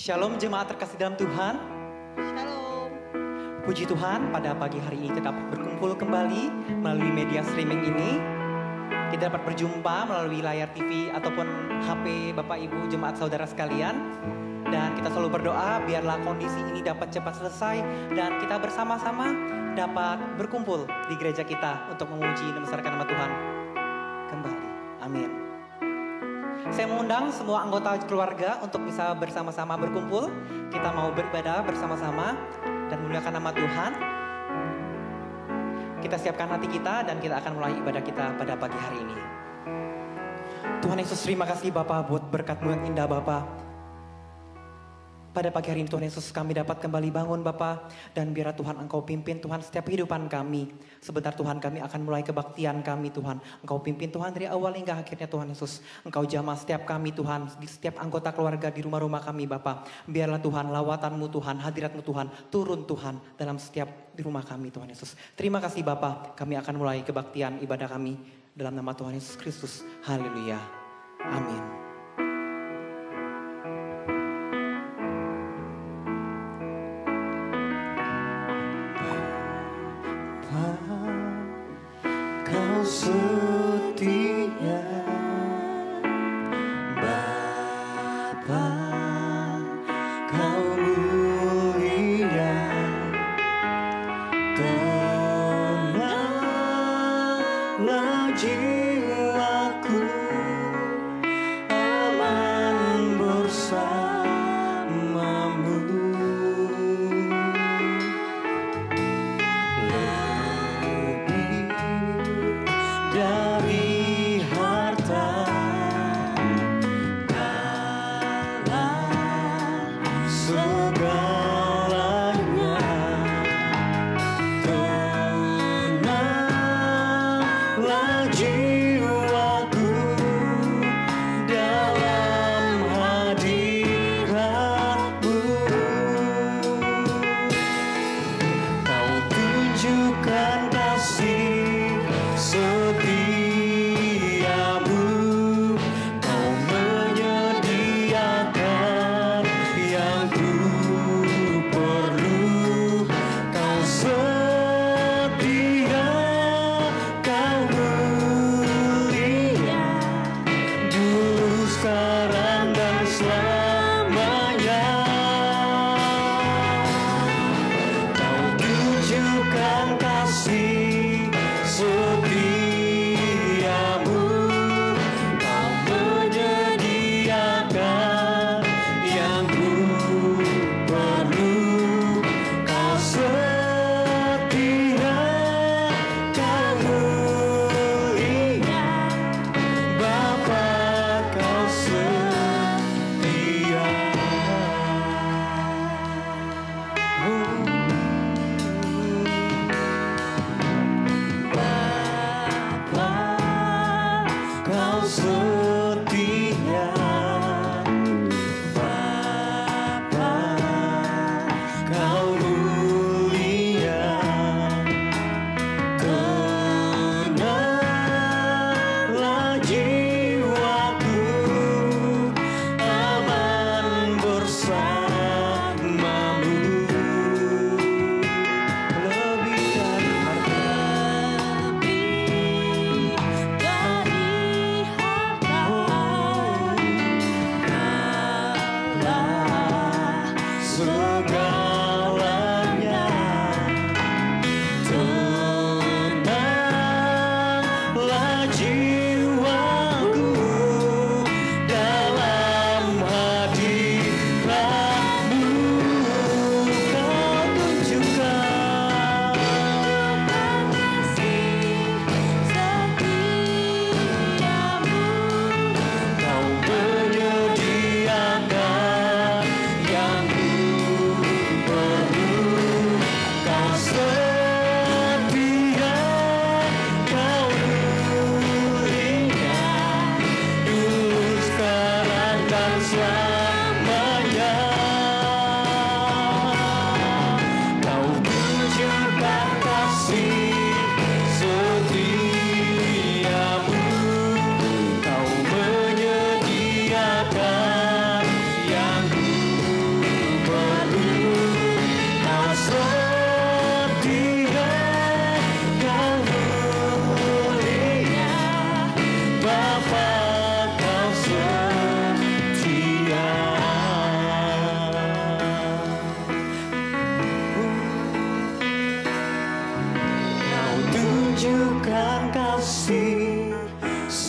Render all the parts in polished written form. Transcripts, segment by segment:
Shalom jemaat terkasih dalam Tuhan. Shalom. Puji Tuhan, pada pagi hari ini kita dapat berkumpul kembali melalui media streaming ini. Kita dapat berjumpa melalui layar TV ataupun HP Bapak Ibu jemaat saudara sekalian. Dan kita selalu berdoa biarlah kondisi ini dapat cepat selesai dan kita bersama-sama dapat berkumpul di gereja kita untuk memuji dan membesarkan nama Tuhan kembali. Amin. Saya mengundang semua anggota keluarga untuk bisa bersama-sama berkumpul. Kita mau beribadah bersama-sama dan memuliakan nama Tuhan. Kita siapkan hati kita dan kita akan mulai ibadah kita pada pagi hari ini. Tuhan Yesus, terima kasih Bapa buat berkat-Mu yang indah Bapa. Pada pagi hari ini Tuhan Yesus, kami dapat kembali bangun Bapa, dan biarlah Tuhan Engkau pimpin Tuhan setiap kehidupan kami. Sebentar Tuhan kami akan mulai kebaktian kami Tuhan. Engkau pimpin Tuhan dari awal hingga akhirnya Tuhan Yesus. Engkau jamah setiap kami Tuhan, di setiap anggota keluarga di rumah-rumah kami Bapa. Biarlah Tuhan lawatan-Mu Tuhan, hadirat-Mu Tuhan, turun Tuhan dalam setiap di rumah kami Tuhan Yesus. Terima kasih Bapa, kami akan mulai kebaktian ibadah kami dalam nama Tuhan Yesus Kristus. Haleluya. Amin. Kau setia Bapa, Kau mulia, tenanglah jiwaku, aman bersamamu. Dari harta kalah segalanya, tenanglah jiwaku dalam hadirat-Mu. Kau tunjukkan kasih setiamu, Kau menyediakan yang ku perlu. Kau setia, Kau mulia, dulu, sekarang, dan selamanya. Kau tunjukkan kasih setiamu, Kau menyediakan yang ku perlu. Kau setia, Kau mulia, Bapa, Kau setia. Kau setia, Bapa, Kau mulia, tenanglah jiwaku, aman bersamamu. Lebih dari harta,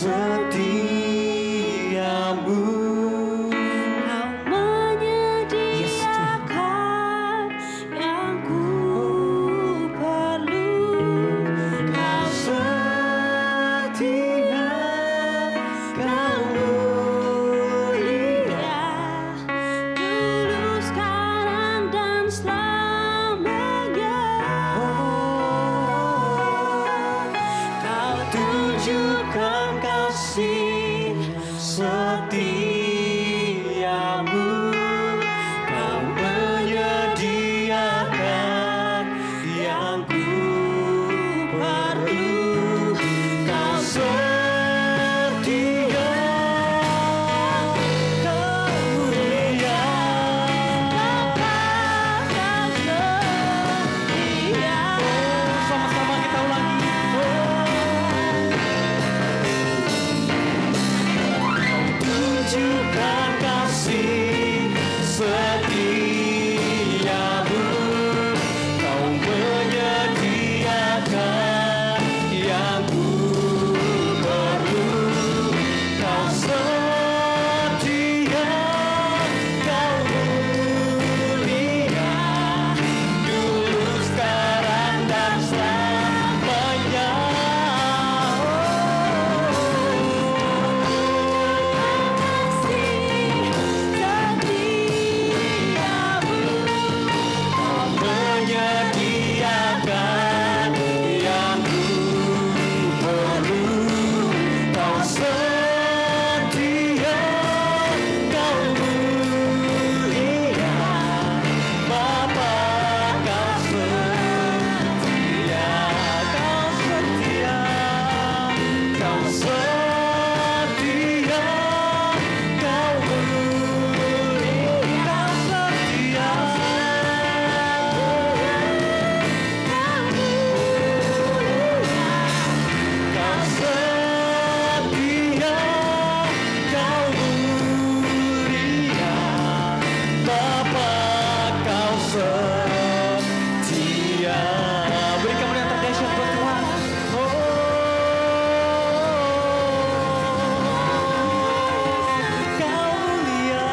setiamu. Kau menyediakan yang ku perlu. Kau Setia, kau mulia, dulu, sekarang, dan selamanya. Kau tunjukkan kasih setiamu. Kau menyediakan yang ku perlu. Kau setia, kau mulia. Sama-sama kita ulangi. Tunjukkan kasih setiamu. Kau menyediakan yang ku perlu. Kau setia, kau mulia, dulu, sekarang, dan selamanya. Menyediakan yang ku perlu. Kau setia, kau mulia, Bapa, kau setia, kau setia, kau setia, kau mulia, kau setia. Kau setia, kau mulia, Bapa, kau setia. Beri kemuliaan terdahsyat buat Tuhan. Kau mulia,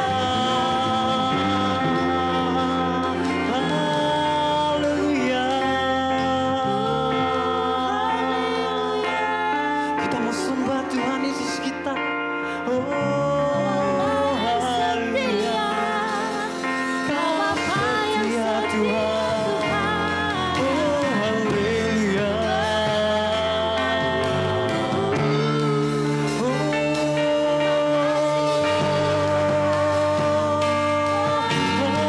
haleluya. Kita mau sembah Tuhan Yesus kita. Haleluya. Kau setia Tuhan. Haleluya. Haleluya.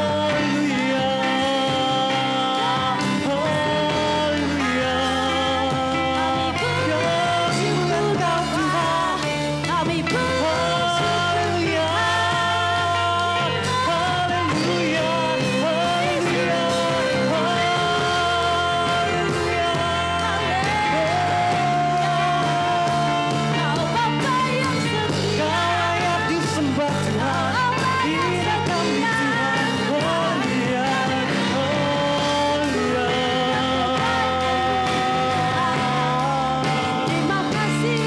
Haleluya. Kami Haleluya. Haleluya. Haleluya. Kau Bapa yang setia. Kau layak disembah Tuhan. Ini kami Tuhan. Haleluya. Haleluya. Terima kasih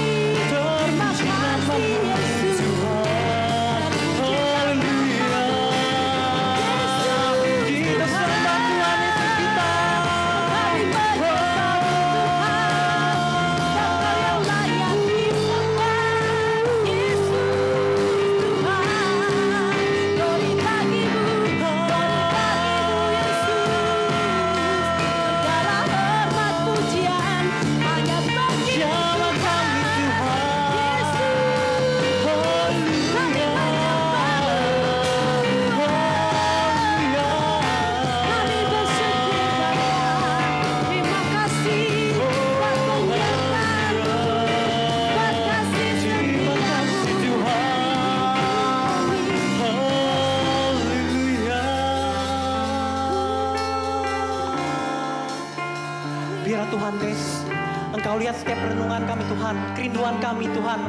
Yesus. Haleluya. Kita sembah Tuhan Yesus kita. Kami menyembah Tuhan, Kau yang layak disembah. Yesus Tuhan, glory bagimu Yesus. Segala hormat pujian hanya bagi Jama kami Tuhan. Yesus. Haleluya. Haleluya. Kami bersyukur Bapa, terima kasih buat penghidupanmu, buat kasih Terima kasih setiamu. Tuhan. Haleluya. Biar Tuhan Yesus, Engkau lihat setiap renungan kami Tuhan, kerinduan kami Tuhan.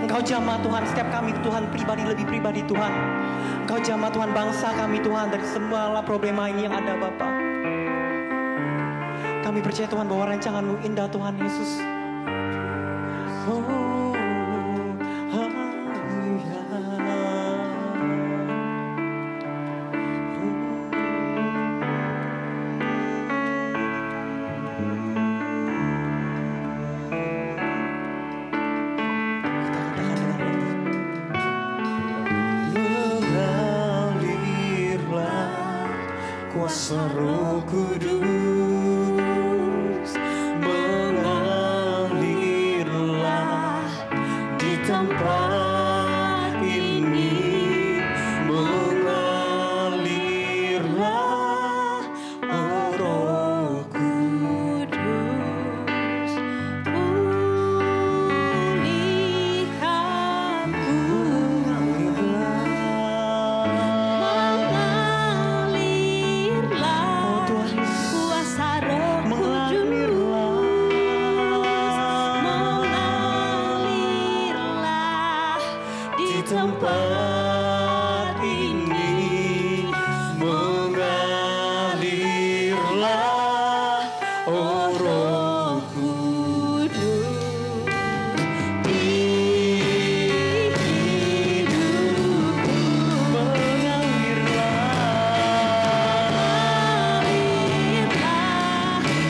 Engkau jamah Tuhan setiap kami Tuhan pribadi lebih pribadi Tuhan. Engkau jamah Tuhan bangsa kami Tuhan dari semua problema ini yang ada Bapa. Kami percaya Tuhan bahwa rancangan-Mu indah Tuhan Yesus. Oh. kuasa Roh Kudus mengalirlah di tempat ini, mengalirlah, oh Roh Kudus, pulihkanku, mengalirlah kuasa Roh Kudus, mengalirlah di tempat ini, mengalirlah, oh Roh Kudus di hidupku, mengalirlah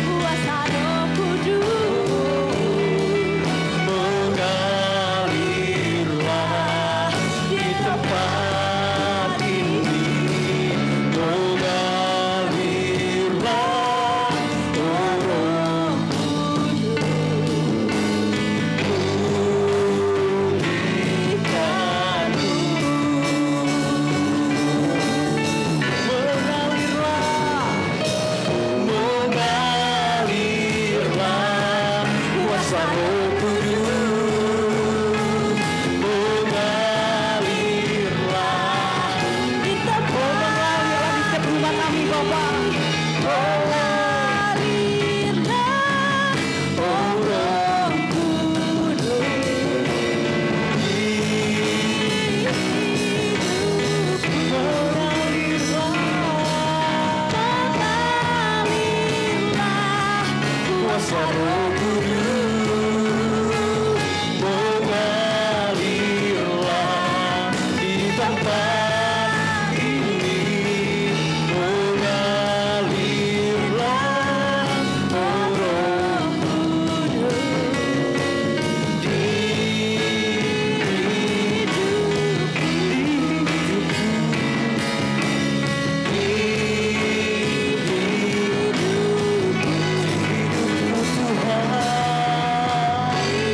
kuasa Roh Kudus, mengalirlah di tempat ini, mengalirlah, oh Roh pulihkanku, mengalirlah kuasa Roh Kudus, mengalirlah di tempat di setiap rumah kami Bapa. mengalirlah oh Roh mengalirlah kuasa Roh Kudus, mengalirlah di tempat ini, mengalirlah, oh Roh di hidupku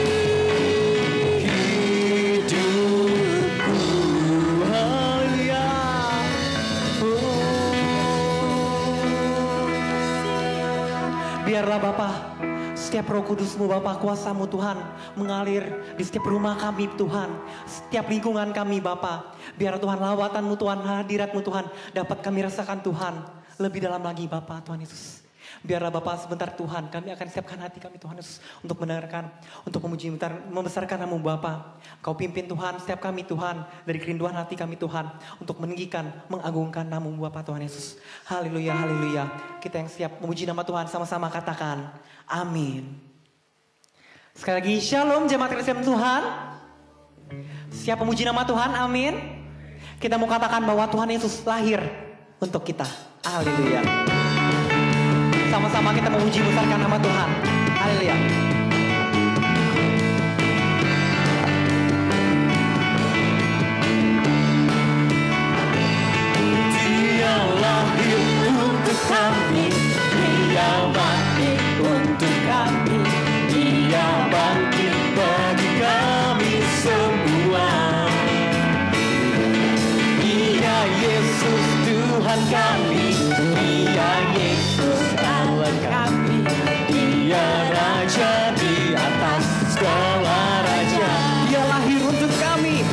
Tuhan, hidupku, haleluya, Biarlah Bapa, setiap Roh Kudus-Mu Bapa, kuasa-Mu Tuhan mengalir di setiap rumah kami Tuhan, setiap lingkungan kami Bapa. Biar Tuhan lawatan-Mu Tuhan, hadirat-Mu Tuhan dapat kami rasakan Tuhan lebih dalam lagi Bapa Tuhan Yesus. Biarlah Bapa sebentar Tuhan, kami akan siapkan hati kami Tuhan Yesus untuk mendengarkan, untuk memuji, membesarkan nama-Mu Bapa. Kau pimpin Tuhan setiap kami Tuhan, dari kerinduan hati kami Tuhan, untuk meninggikan, mengagungkan nama-Mu Bapa Tuhan Yesus. Haleluya, haleluya. Kita yang siap memuji nama Tuhan sama-sama katakan, amin. Sekali lagi, shalom jemaat Kristen Tuhan. Siap memuji nama Tuhan, amin. Kita mau katakan bahwa Tuhan Yesus lahir untuk kita. Haleluya. Sama-sama kita memuji besarkan nama Tuhan. Haleluya. Dia lahir untuk kami, Dia mati untuk kami, Dia bangkit bagi kami semua. Dia Yesus Tuhan kami, Dia Yesus Allah kami, Dia Raja di atas segala raja. Dia lahir untuk kami.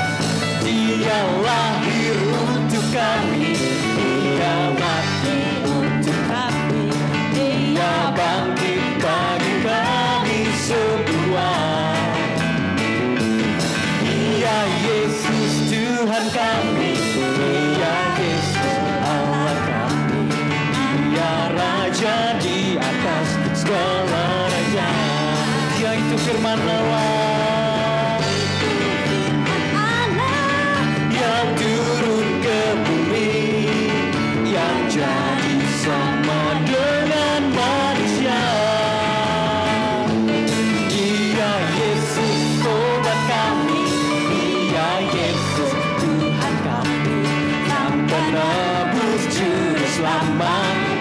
Dia lahir untuk kami, Dia mati untuk kami, Dia bangkit bagi kami semua. Dia Yesus Tuhan kami, Dia Yesus Allah kami, Dia Raja di atas segala raja. Dia itu firman Allah yang turun ke bumi, yang jadi sama dengan manusia. Dia Yesus obat kami, Dia Yesus Tuhan kami, yang penebus juru selamat.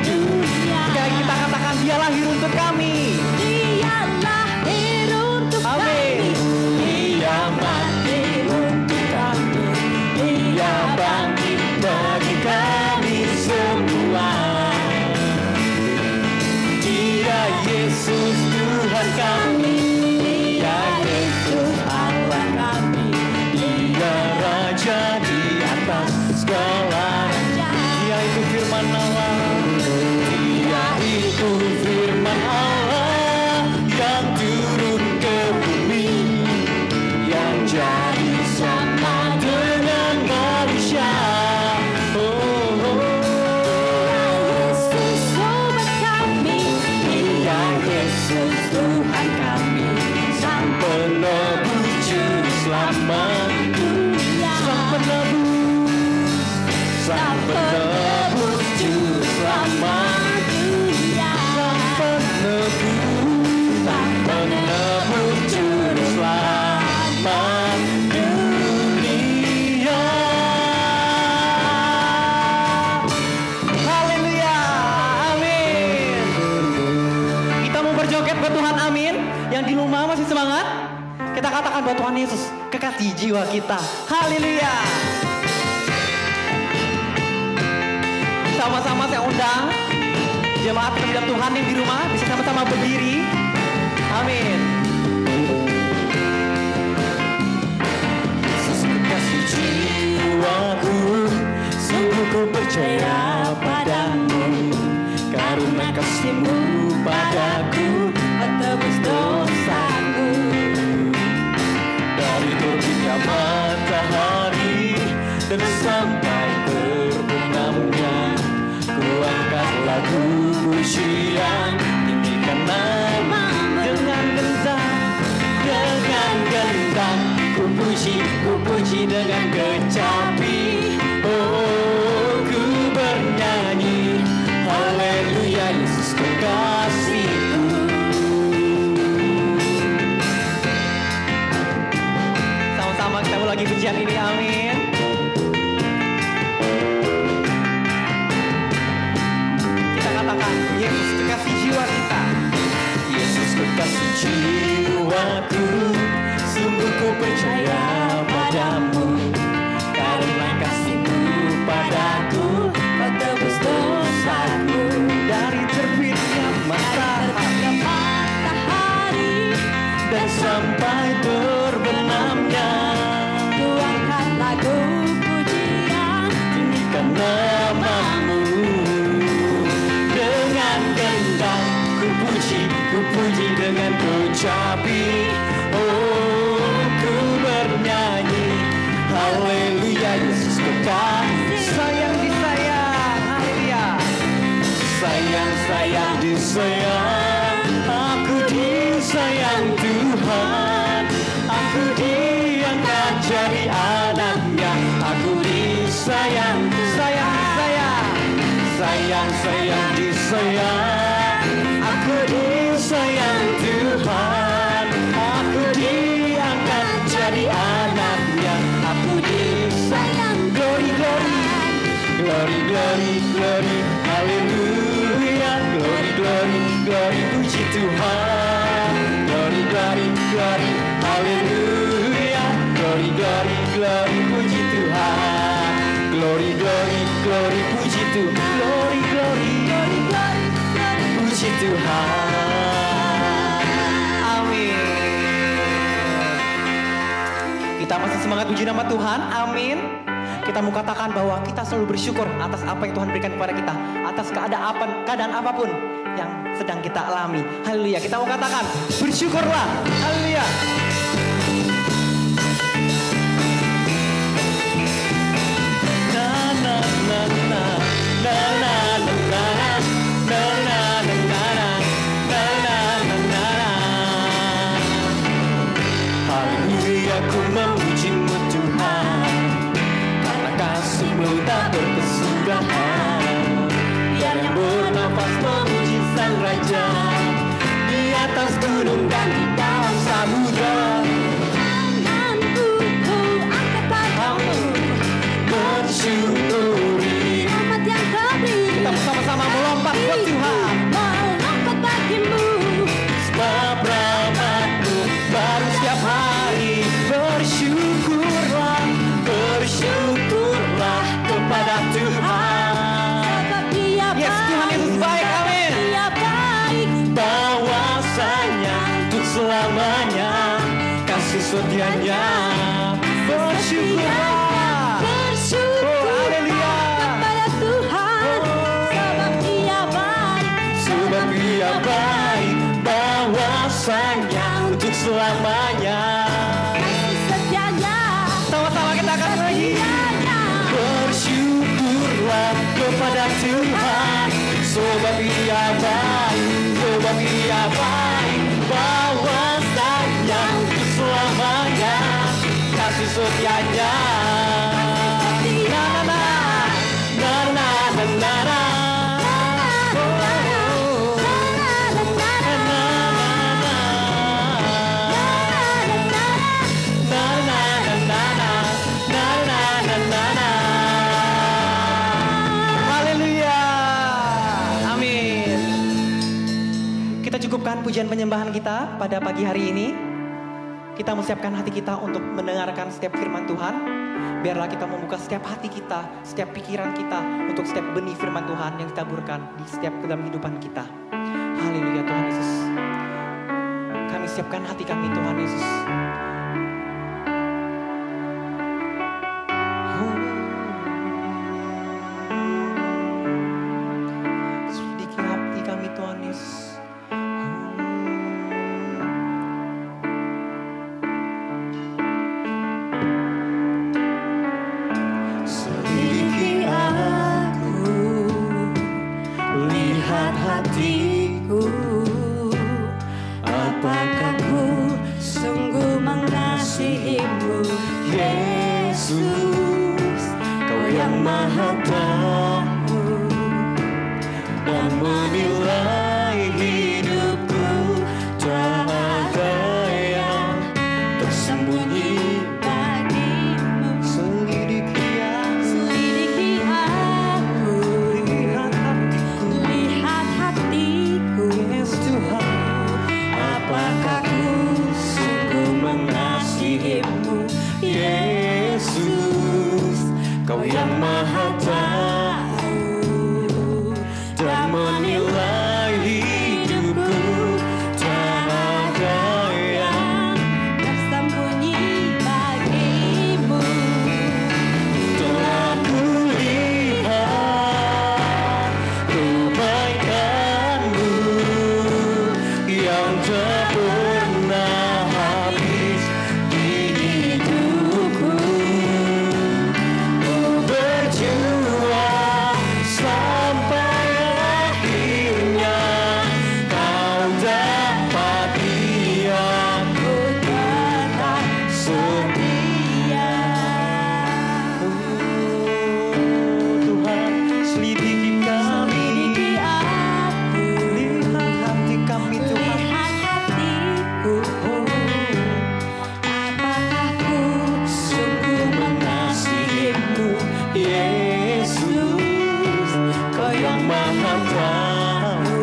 Yang di rumah masih semangat? Kita katakan buat Tuhan Yesus, kekasih jiwa kita. Haleluya. Sama-sama saya undang jemaat pekerjaan Tuhan yang di rumah bisa sama-sama berdiri. Amin. Yesus kekasih jiwaku, sungguh ku percaya padamu. Karena kasih-Mu padaku, tebus dosaku. Dari terbitnya matahari dan sampai terbenamnya, ku angkat lagu pujian, tinggikan nama-Mu. Dengan gendang, ku puji dengan kecapi. Oh, ku bernyanyi, haleluya, Yesus kekasihku. Sama-sama kita mulai lagi pujian ini, amin. Kita katakan, Yesus kekasih jiwa kita. Yesus kekasih jiwaku, sungguh ku percaya padamu. Karena kasih-Mu padaku, kau tebus dosaku. Dari terbitnya matahari Dan sampai terbenamnya, ku angkat lagu pujian, tinggikan nama-Mu. Dengan gendang, ku puji dengan kecapi. Oh, ku bernyanyi, haleluya, Yesus kekasih. sayang disayang, haleluya. Sayang disayang, aku disayang Tuhan. Aku diangkat jadi anaknya, aku disayang. Sayang disayang, aku disayang Tuhan. Aku diangkat jadi anaknya, aku disayang. Glory, haleluya. Glory, puji Tuhan. Glory, haleluya. Glory, puji Tuhan. Glory, puji Tuhan. Glory, puji Tuhan. Amin. Kita masih semangat puji nama Tuhan, amin. Kita mau katakan bahwa kita selalu bersyukur atas apa yang Tuhan berikan kepada kita, atas keadaan apapun yang sedang kita alami. Haleluya. Kita mau katakan bersyukurlah. Haleluya. Haleluya, ku memuji-Mu Tuhan, karena kasih-Mu tak berkesudahan. Biar yang bernafas memuji Sang Raja, di atas gunung dan di dalam samudra. tanganku ku angkat padamu, Bersyukuri, rahmat yang Kau beri, Kita bersama-sama melompat buat Tuhan. melompat bagimu. sebab rahmat-Mu baru setiap hari. Bersyukurlah kepada Tuhan. Sebab Dia Yes, Tuhan Yesus baik, amin. Dia baik, Bahwasanya untuk selamanya kasih setianya. Bersyukurlah. bersyukur Oh, haleluya. kepada Tuhan. Sebab Dia baik, Sebab Dia baik, bahwasanya untuk selamanya. kasih setianya, Sama-sama kita akan lagi. setianya. Bersyukurlah kepada Tuhan. Sebab Dia baik, bahwasanya untuk selamanya kasih setianya. Haleluya. Amin. Kita cukupkan puji pujian penyembahan kita pada pagi hari ini, kita menyiapkan hati kita untuk mendengarkan setiap firman Tuhan. Biarlah kita membuka setiap hati kita, setiap pikiran kita untuk setiap benih firman Tuhan yang ditaburkan di setiap dalam kehidupan kita. Haleluya Tuhan Yesus. Kami siapkan hati kami Tuhan Yesus. Selidiki hati kami Tuhan Yesus. Selidiki aku, lihat hatiku, apakah ku Sungguh mengasihimu, Yesus, Kau yang Maha Tahu dan menilai hidupku. Tak ada yang tersembunyi bagimu. Selidiki aku, Selidiki aku, lihat hatiku, lihat hatiku, Yesus Tuhan. apakah ku sungguh mengasihimu, Yesus, Kau yang Maha Tahu dan menilai hidupku. Tak ada yang tersembunyi bagimu. telah kulihat kebaikan-Mu yang tak pernah habis di hidupku. Ku berjuang sampai akhirnya Kau dapati aku tetap setia. Tuhan, selidiki kami, Selidiki aku, lihat hati kami Tuhan. lihat hatiku, apakah ku Sungguh mengasihimu, Yesus, Kau yang Maha Tahu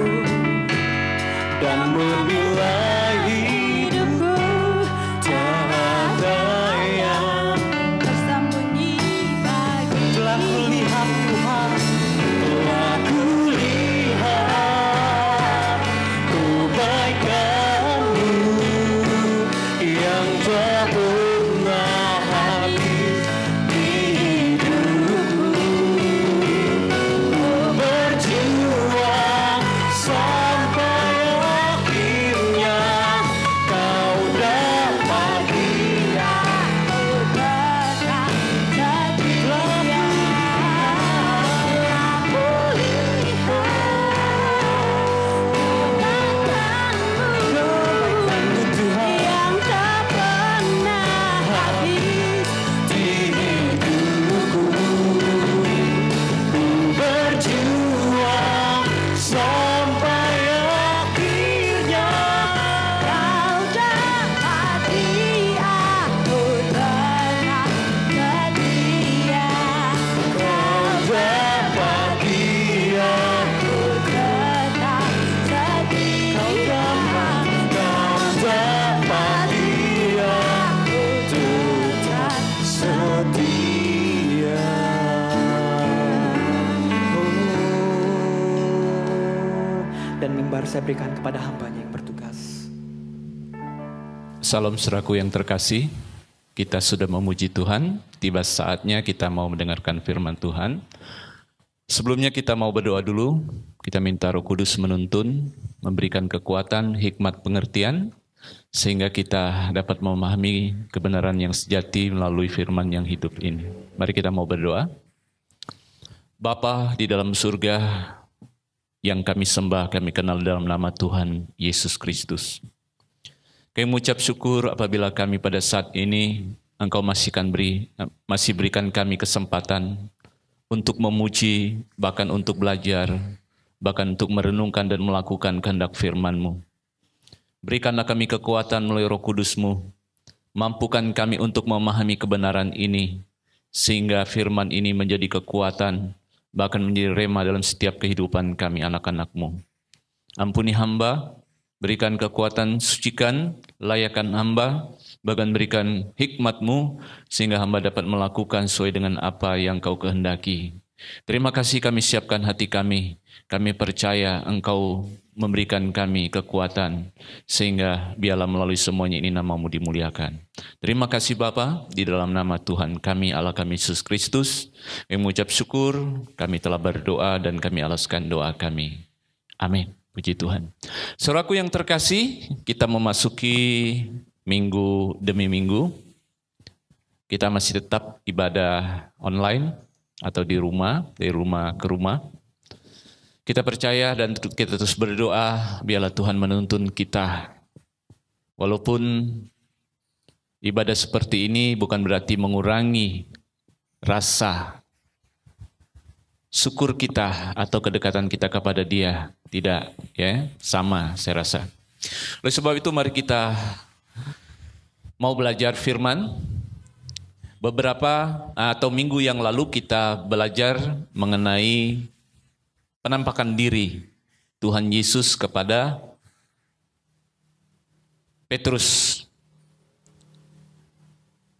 dan menilai hidupku. Tak ada yang tersembunyi bagimu. Telah kulihat Tuhan, telah kulihat kebaikan-Mu yang tak pernah habis di hidupku. Ku berjuang sampai akhirnya Kau dapati Aku tetap setia. Aku lihat Tuhan. yang tak pernah habis. di hidupku. Ku berjuang sampai akhirnya Kau dapati aku tetap setia. Kau dapati aku. tetap setia. Kau dapati aku tetap setia. Dan mimbar saya berikan kepada hambanya yang bertugas. Salam saudaraku yang terkasih, kita sudah memuji Tuhan, tiba saatnya kita mau mendengarkan firman Tuhan. Sebelumnya kita mau berdoa dulu, kita minta Roh Kudus menuntun, memberikan kekuatan, hikmat, pengertian, sehingga kita dapat memahami kebenaran yang sejati melalui firman yang hidup ini. Mari kita mau berdoa. Bapa di dalam surga, yang kami sembah, kami kenal dalam nama Tuhan Yesus Kristus. Kami mengucap syukur apabila kami pada saat ini Engkau masih berikan kami kesempatan untuk memuji, bahkan untuk belajar, bahkan untuk merenungkan dan melakukan kehendak firman-Mu. Berikanlah kami kekuatan melalui Roh Kudus-Mu, mampukan kami untuk memahami kebenaran ini, sehingga firman ini menjadi kekuatan, bahkan menjadi rema dalam setiap kehidupan kami anak-anak-Mu. Ampuni hamba, berikan kekuatan, sucikan, layakan hamba, bahkan berikan hikmat-Mu sehingga hamba dapat melakukan sesuai dengan apa yang Kau kehendaki. Terima kasih kami siapkan hati kami. Kami percaya Engkau memberikan kami kekuatan sehingga biarlah melalui semuanya ini nama-Mu dimuliakan. Terima kasih Bapa, di dalam nama Tuhan kami Allah kami Yesus Kristus. Kami mengucap syukur, kami telah berdoa dan kami alaskan doa kami. Amin. Puji Tuhan. Saudaraku yang terkasih, kita memasuki minggu demi minggu. Kita masih tetap ibadah online atau di rumah, dari rumah ke rumah. Kita percaya dan kita terus berdoa, biarlah Tuhan menuntun kita. Walaupun ibadah seperti ini bukan berarti mengurangi rasa syukur kita atau kedekatan kita kepada Dia. Tidak, ya, sama saya rasa. Oleh sebab itu mari kita mau belajar firman. Beberapa atau minggu yang lalu kita belajar mengenai penampakan diri Tuhan Yesus kepada Petrus.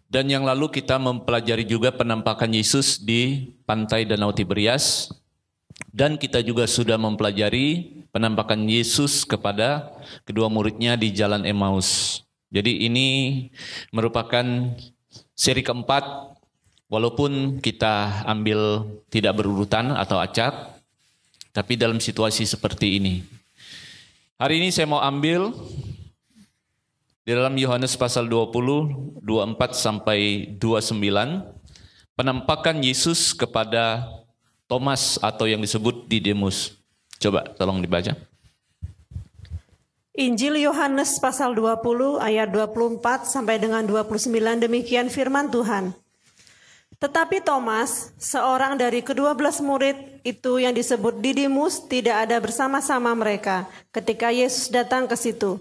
Dan yang lalu kita mempelajari juga penampakan Yesus di pantai Danau Tiberias. Dan kita juga sudah mempelajari penampakan Yesus kepada kedua muridnya di Jalan Emmaus. Jadi ini merupakan seri keempat, walaupun kita ambil tidak berurutan atau acak, tapi dalam situasi seperti ini. Hari ini saya mau ambil di dalam Yohanes pasal 20, 24 sampai 29, penampakan Yesus kepada Thomas atau yang disebut Didimus. Coba tolong dibaca. Injil Yohanes pasal 20 ayat 24 sampai dengan 29, demikian firman Tuhan. Tetapi Thomas, seorang dari ke-12 murid itu yang disebut Didimus, tidak ada bersama-sama mereka ketika Yesus datang ke situ.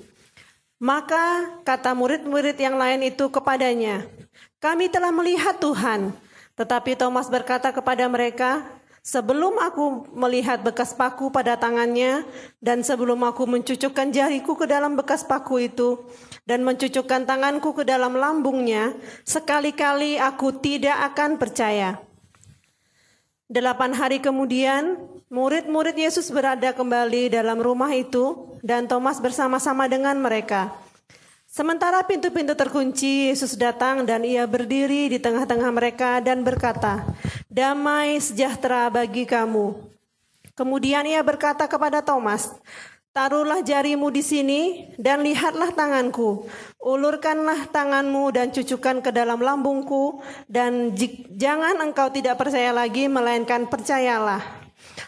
Maka kata murid-murid yang lain itu kepadanya, "Kami telah melihat Tuhan." Tetapi Thomas berkata kepada mereka, "Sebelum aku melihat bekas paku pada tangannya, dan sebelum aku mencucukkan jariku ke dalam bekas paku itu, dan mencucukkan tanganku ke dalam lambungnya, sekali-kali aku tidak akan percaya." 8 hari kemudian, murid-murid Yesus berada kembali dalam rumah itu, dan Thomas bersama-sama dengan mereka. Sementara pintu-pintu terkunci, Yesus datang dan Ia berdiri di tengah-tengah mereka dan berkata, "Damai sejahtera bagi kamu." Kemudian Ia berkata kepada Thomas, "Taruhlah jarimu di sini dan lihatlah tanganku. Ulurkanlah tanganmu dan cucukkan ke dalam lambungku, dan jangan engkau tidak percaya lagi, melainkan percayalah."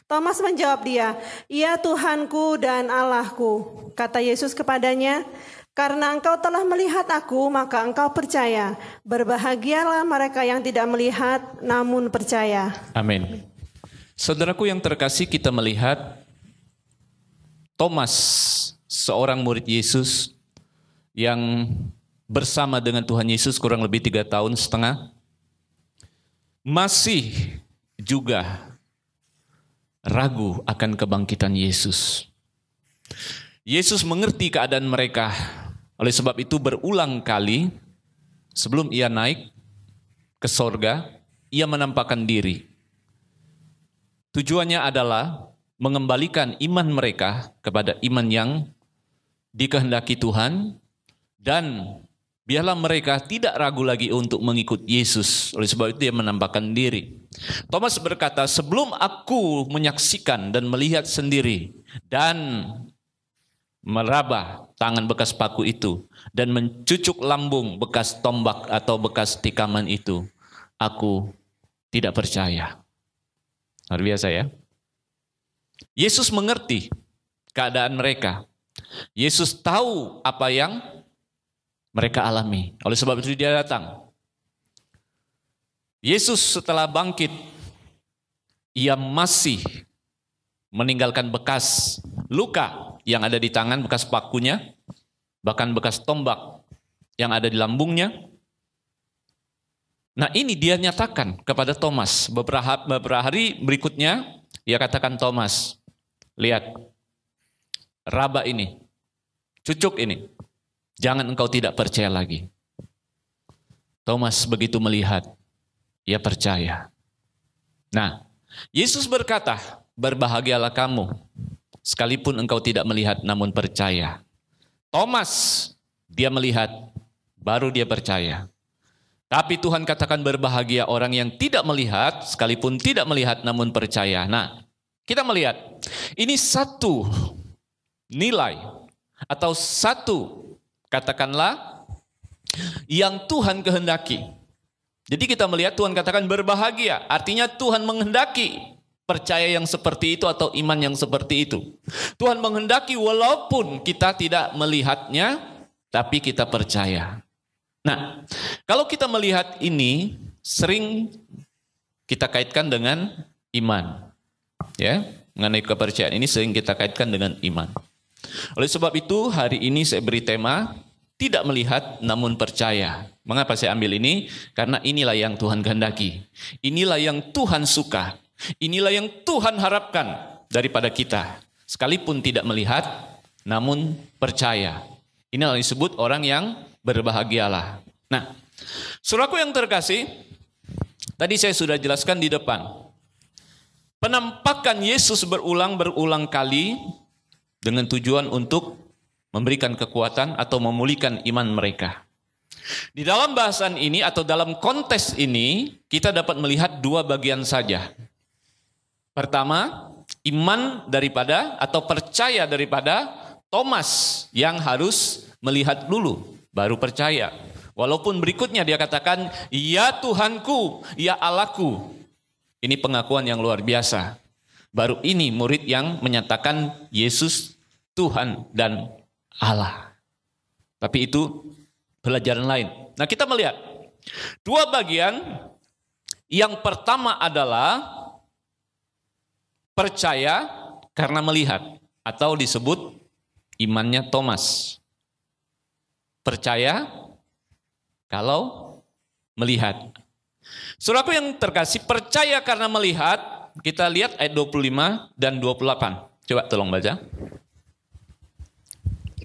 Thomas menjawab dia, "Ya Tuhanku dan Allahku." Kata Yesus kepadanya, "Karena engkau telah melihat aku, maka engkau percaya. Berbahagialah mereka yang tidak melihat, namun percaya." Amin. Saudaraku yang terkasih, kita melihat Thomas, seorang murid Yesus yang bersama dengan Tuhan Yesus kurang lebih 3,5 tahun, masih juga ragu akan kebangkitan Yesus. Yesus mengerti keadaan mereka. Oleh sebab itu berulang kali sebelum Ia naik ke sorga, Ia menampakkan diri. Tujuannya adalah mengembalikan iman mereka kepada iman yang dikehendaki Tuhan, dan biarlah mereka tidak ragu lagi untuk mengikut Yesus. Oleh sebab itu Dia menampakkan diri. Thomas berkata, "Sebelum aku menyaksikan dan melihat sendiri dan meraba tangan bekas paku itu dan mencucuk lambung bekas tombak atau bekas tikaman itu, aku tidak percaya." Luar biasa ya. Yesus mengerti keadaan mereka. Yesus tahu apa yang mereka alami. Oleh sebab itu Dia datang. Yesus setelah bangkit, Ia masih meninggalkan bekas luka yang ada di tangan, bekas pakunya, bahkan bekas tombak yang ada di lambungnya. Nah, ini Dia nyatakan kepada Thomas. Beberapa hari berikutnya, Ia katakan, "Thomas, lihat, raba ini, Cucuk ini. Jangan engkau tidak percaya lagi. Thomas begitu melihat, ia percaya. Nah, Yesus berkata, berbahagialah kamu, sekalipun engkau tidak melihat namun percaya. Thomas, dia melihat, baru dia percaya. Tapi Tuhan katakan berbahagia orang yang tidak melihat, sekalipun tidak melihat namun percaya. Nah, kita melihat, ini satu nilai, atau satu, katakanlah, yang Tuhan kehendaki. Jadi kita melihat Tuhan katakan berbahagia, artinya Tuhan menghendaki percaya yang seperti itu atau iman yang seperti itu. Tuhan menghendaki walaupun kita tidak melihatnya, tapi kita percaya. Nah, kalau kita melihat ini, sering kita kaitkan dengan iman. Ya, mengenai kepercayaan ini sering kita kaitkan dengan iman. Oleh sebab itu, hari ini saya beri tema, tidak melihat namun percaya. Mengapa saya ambil ini? Karena inilah yang Tuhan kehendaki. Inilah yang Tuhan suka. Inilah yang Tuhan harapkan daripada kita. Sekalipun tidak melihat, namun percaya. Inilah yang disebut orang yang berbahagialah. Nah, saudaraku yang terkasih, tadi saya sudah jelaskan di depan. Penampakan Yesus berulang kali dengan tujuan untuk memberikan kekuatan atau memulihkan iman mereka. Di dalam bahasan ini atau dalam konteks ini, kita dapat melihat dua bagian saja. Pertama, iman daripada atau percaya daripada Thomas yang harus melihat dulu, baru percaya. Walaupun berikutnya dia katakan, ya Tuhanku, ya Allahku. Ini pengakuan yang luar biasa. Baru ini murid yang menyatakan Yesus Tuhan dan Allah. Tapi itu pelajaran lain. Nah, kita melihat dua bagian. Yang pertama adalah percaya karena melihat atau disebut imannya Thomas. Percaya kalau melihat. Saudaraku yang terkasih, percaya karena melihat, kita lihat ayat 25 dan 28. Coba tolong baca.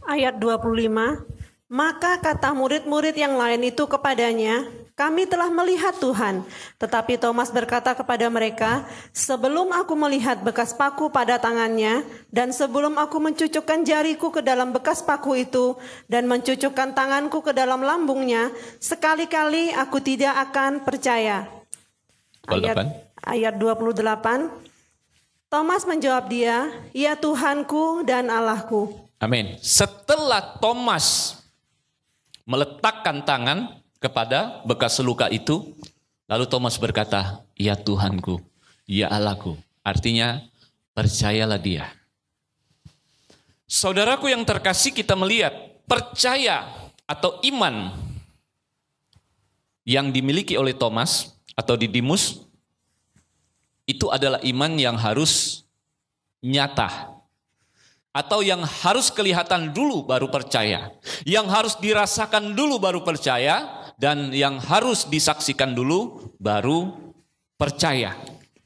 Ayat 25, maka kata murid-murid yang lain itu kepadanya, kami telah melihat Tuhan. Tetapi Thomas berkata kepada mereka, sebelum aku melihat bekas paku pada tangannya, dan sebelum aku mencucukkan jariku ke dalam bekas paku itu, dan mencucukkan tanganku ke dalam lambungnya, sekali-kali aku tidak akan percaya. Ayat 28, Thomas menjawab dia, ya Tuhanku dan Allahku. Amin. Setelah Thomas meletakkan tangan kepada bekas luka itu, lalu Thomas berkata, ya Tuhanku, ya Allahku. Artinya, percayalah dia. Saudaraku yang terkasih, kita melihat percaya atau iman yang dimiliki oleh Thomas atau Didimus, itu adalah iman yang harus nyata. Atau yang harus kelihatan dulu baru percaya. Yang harus dirasakan dulu baru percaya. Dan yang harus disaksikan dulu baru percaya.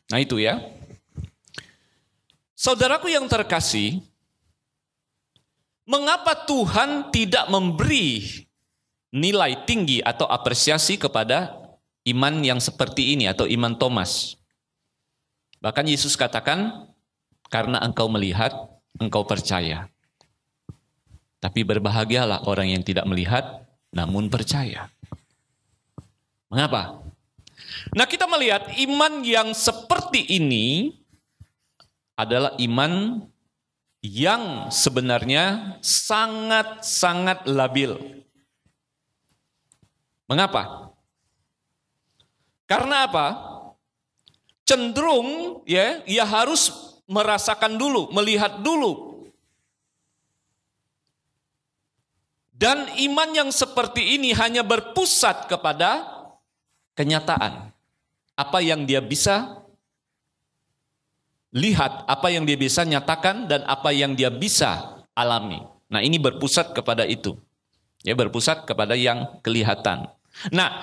Nah itu ya. Saudaraku yang terkasih, mengapa Tuhan tidak memberi nilai tinggi atau apresiasi kepada iman yang seperti ini atau iman Thomas? Bahkan Yesus katakan, karena engkau melihat, engkau percaya. Tapi berbahagialah orang yang tidak melihat, namun percaya. Mengapa? Nah, kita melihat iman yang seperti ini adalah iman yang sebenarnya sangat-sangat labil. Mengapa? Karena apa? Cenderung ya, ia harus merasakan dulu, melihat dulu. Dan iman yang seperti ini hanya berpusat kepada kenyataan. Apa yang dia bisa lihat, apa yang dia bisa nyatakan, dan apa yang dia bisa alami. Nah, ini berpusat kepada itu. Ya, berpusat kepada yang kelihatan. Nah,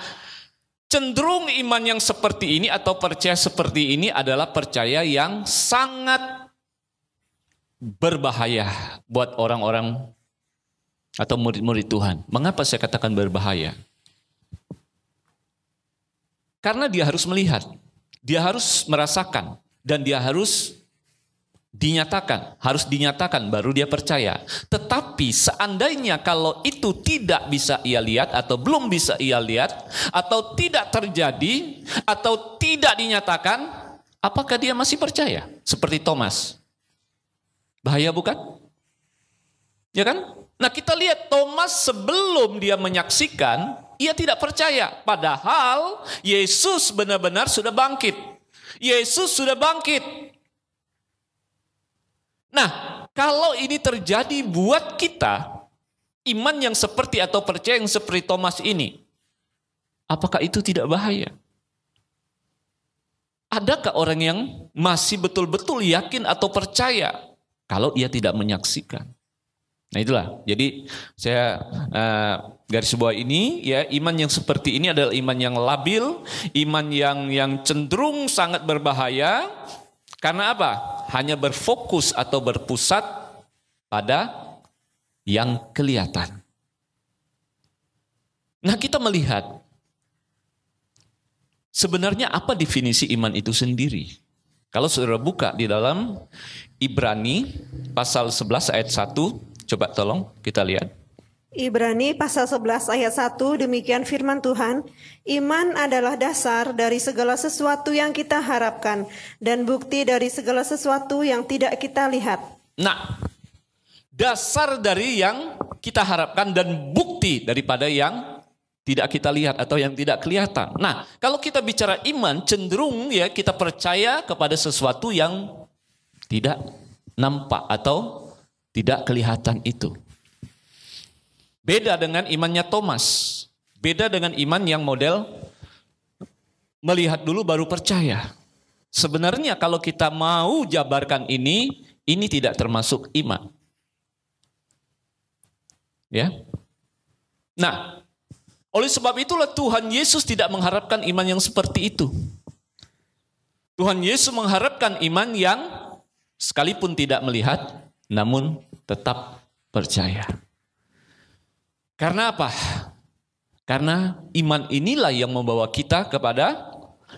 cenderung iman yang seperti ini atau percaya seperti ini adalah percaya yang sangat berbahaya buat orang-orang atau murid-murid Tuhan. Mengapa saya katakan berbahaya? Karena dia harus melihat, dia harus merasakan, dan dia harus dinyatakan baru dia percaya. Tetapi seandainya kalau itu tidak bisa ia lihat atau belum bisa ia lihat atau tidak terjadi atau tidak dinyatakan, apakah dia masih percaya? Seperti Thomas. Bahaya bukan? Ya kan? Nah, kita lihat Thomas sebelum dia menyaksikan, ia tidak percaya. Padahal Yesus benar-benar sudah bangkit. Yesus sudah bangkit. Nah, kalau ini terjadi buat kita, iman yang seperti atau percaya yang seperti Thomas ini, apakah itu tidak bahaya? Adakah orang yang masih betul-betul yakin atau percaya kalau ia tidak menyaksikan? Nah itulah, jadi saya garis bawah ini, ya, iman yang seperti ini adalah iman yang labil, iman yang cenderung sangat berbahaya. Karena apa? Hanya berfokus atau berpusat pada yang kelihatan. Nah, kita melihat sebenarnya apa definisi iman itu sendiri. Kalau saudara buka di dalam Ibrani pasal 11 ayat 1, coba tolong kita lihat. Ibrani pasal 11 ayat 1, demikian firman Tuhan, iman adalah dasar dari segala sesuatu yang kita harapkan dan bukti dari segala sesuatu yang tidak kita lihat. Nah, dasar dari yang kita harapkan dan bukti daripada yang tidak kita lihat atau yang tidak kelihatan. Nah, kalau kita bicara iman, cenderung ya kita percaya kepada sesuatu yang tidak nampak atau tidak kelihatan itu. Beda dengan imannya Thomas. Beda dengan iman yang model melihat dulu baru percaya. Sebenarnya kalau kita mau jabarkan ini tidak termasuk iman. Ya. Nah, oleh sebab itulah Tuhan Yesus tidak mengharapkan iman yang seperti itu. Tuhan Yesus mengharapkan iman yang sekalipun tidak melihat, namun tetap percaya. Karena apa? Karena iman inilah yang membawa kita kepada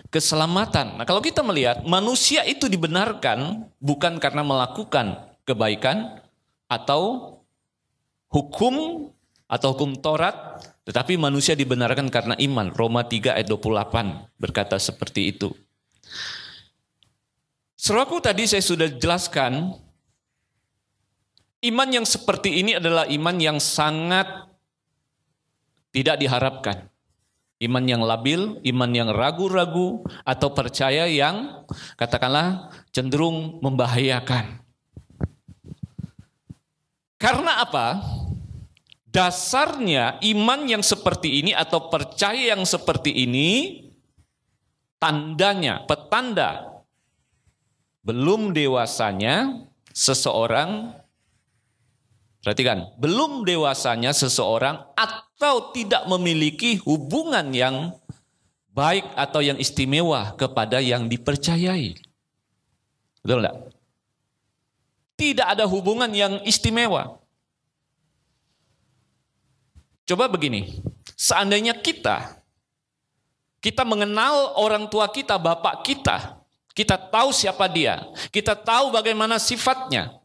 keselamatan. Nah, kalau kita melihat manusia itu dibenarkan bukan karena melakukan kebaikan atau hukum Taurat, tetapi manusia dibenarkan karena iman. Roma 3 ayat 28 berkata seperti itu. Saudaraku, tadi saya sudah jelaskan, iman yang seperti ini adalah iman yang sangat tidak diharapkan. Iman yang labil, iman yang ragu-ragu, atau percaya yang katakanlah cenderung membahayakan. Karena apa? Dasarnya iman yang seperti ini atau percaya yang seperti ini, tandanya, petanda belum dewasanya seseorang, perhatikan, belum dewasanya seseorang atau tidak memiliki hubungan yang baik atau yang istimewa kepada yang dipercayai. Betul enggak? Tidak ada hubungan yang istimewa. Coba begini, seandainya kita mengenal orang tua kita, bapak kita tahu siapa dia, kita tahu bagaimana sifatnya.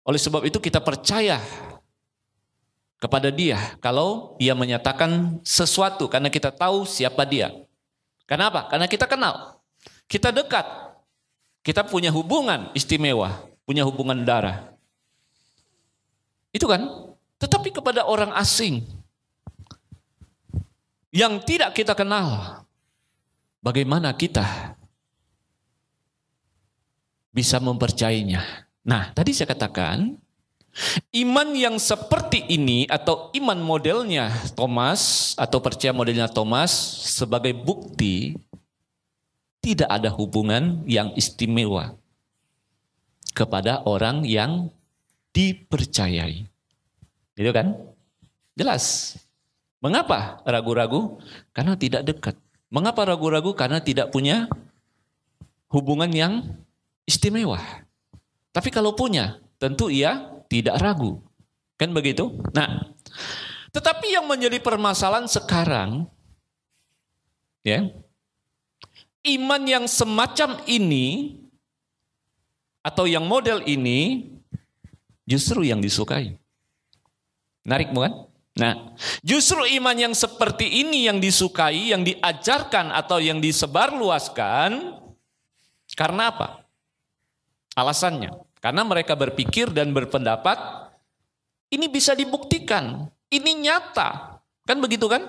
Oleh sebab itu kita percaya kepada dia kalau ia menyatakan sesuatu karena kita tahu siapa dia. Kenapa? Karena kita kenal, kita dekat, kita punya hubungan istimewa, punya hubungan darah. Itu kan? Tetapi kepada orang asing yang tidak kita kenal, bagaimana kita bisa mempercayainya? Nah, tadi saya katakan, iman yang seperti ini atau iman modelnya Thomas atau percaya modelnya Thomas sebagai bukti tidak ada hubungan yang istimewa kepada orang yang dipercayai. Gitu kan? Jelas. Mengapa ragu-ragu? Karena tidak dekat. Mengapa ragu-ragu? Karena tidak punya hubungan yang istimewa. Tapi kalau punya, tentu ia tidak ragu. Kan begitu? Nah, tetapi yang menjadi permasalahan sekarang, ya, iman yang semacam ini atau yang model ini justru yang disukai. Menarik bukan? Nah, justru iman yang seperti ini yang disukai, yang diajarkan atau yang disebarluaskan. Karena apa? Alasannya, karena mereka berpikir dan berpendapat ini bisa dibuktikan, ini nyata. Kan begitu kan?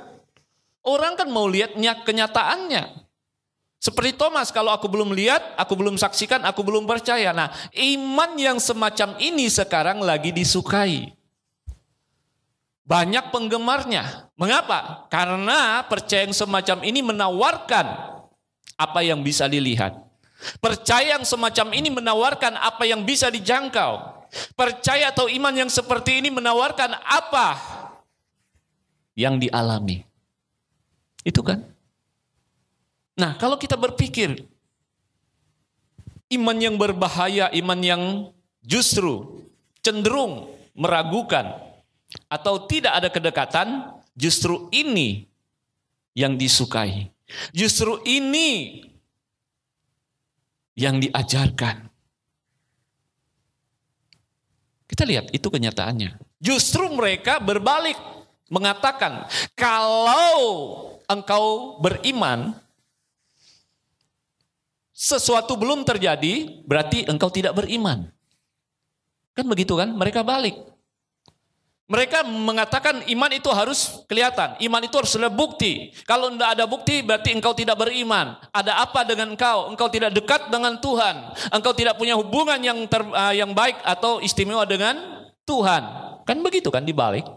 Orang kan mau lihat kenyataannya. Seperti Thomas, kalau aku belum lihat, aku belum saksikan, aku belum percaya. Nah, iman yang semacam ini sekarang lagi disukai. Banyak penggemarnya. Mengapa? Karena percaya yang semacam ini menawarkan apa yang bisa dilihat. Percaya yang semacam ini menawarkan apa yang bisa dijangkau. Percaya atau iman yang seperti ini menawarkan apa yang dialami. Itu kan? Nah, kalau kita berpikir iman yang berbahaya, iman yang justru cenderung meragukan atau tidak ada kedekatan, justru ini yang disukai. Justru ini yang diajarkan. Kita lihat itu kenyataannya. Justru mereka berbalik mengatakan, kalau engkau beriman, sesuatu belum terjadi, berarti engkau tidak beriman. Kan begitu kan? Mereka balik. Mereka mengatakan iman itu harus kelihatan. Iman itu harus ada bukti. Kalau tidak ada bukti berarti engkau tidak beriman. Ada apa dengan engkau? Engkau tidak dekat dengan Tuhan. Engkau tidak punya hubungan yang baik atau istimewa dengan Tuhan. Kan begitu kan dibalik.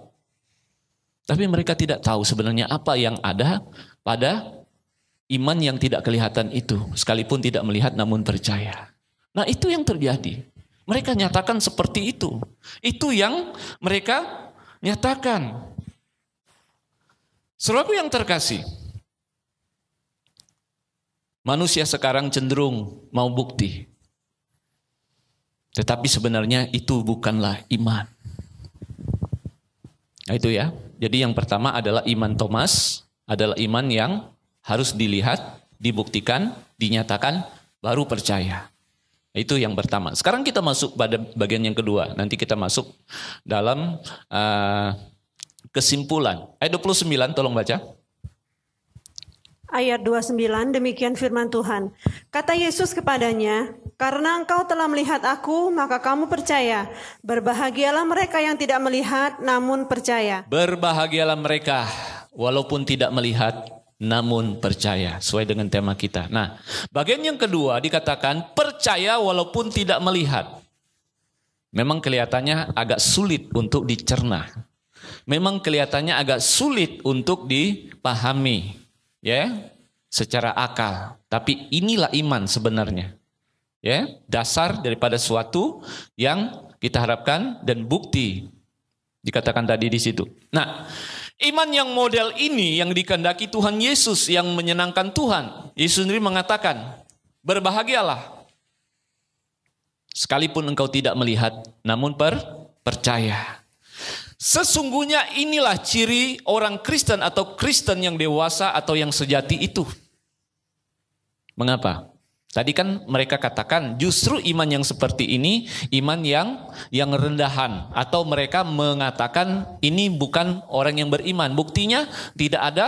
Tapi mereka tidak tahu sebenarnya apa yang ada pada iman yang tidak kelihatan itu. Sekalipun tidak melihat namun percaya. Nah, itu yang terjadi. Mereka nyatakan seperti itu. Itu yang mereka nyatakan. Saudaraku yang terkasih, manusia sekarang cenderung mau bukti. Tetapi sebenarnya itu bukanlah iman. Nah itu ya. Jadi yang pertama adalah iman Thomas, adalah iman yang harus dilihat, dibuktikan, dinyatakan, baru percaya. Itu yang pertama. Sekarang kita masuk pada bagian yang kedua. Nanti kita masuk dalam kesimpulan. Ayat 29 tolong baca. Ayat 29, demikian firman Tuhan. Kata Yesus kepadanya, karena engkau telah melihat aku, maka kamu percaya. Berbahagialah mereka yang tidak melihat, namun percaya. Berbahagialah mereka, walaupun tidak melihat, namun percaya. Sesuai dengan tema kita. Nah, bagian yang kedua dikatakan, percaya walaupun tidak melihat. Memang kelihatannya agak sulit untuk dicerna. Memang kelihatannya agak sulit untuk dipahami. Ya, secara akal. Tapi inilah iman sebenarnya. Ya, dasar daripada suatu yang kita harapkan dan bukti dikatakan tadi di situ. Nah, iman yang model ini yang dikehendaki Tuhan Yesus yang menyenangkan Tuhan. Yesus sendiri mengatakan, berbahagialah sekalipun engkau tidak melihat, namun percaya. Sesungguhnya inilah ciri orang Kristen atau Kristen yang dewasa atau yang sejati itu. Mengapa? Tadi kan mereka katakan justru iman yang seperti ini, iman yang rendahan. Atau mereka mengatakan ini bukan orang yang beriman. Buktinya tidak ada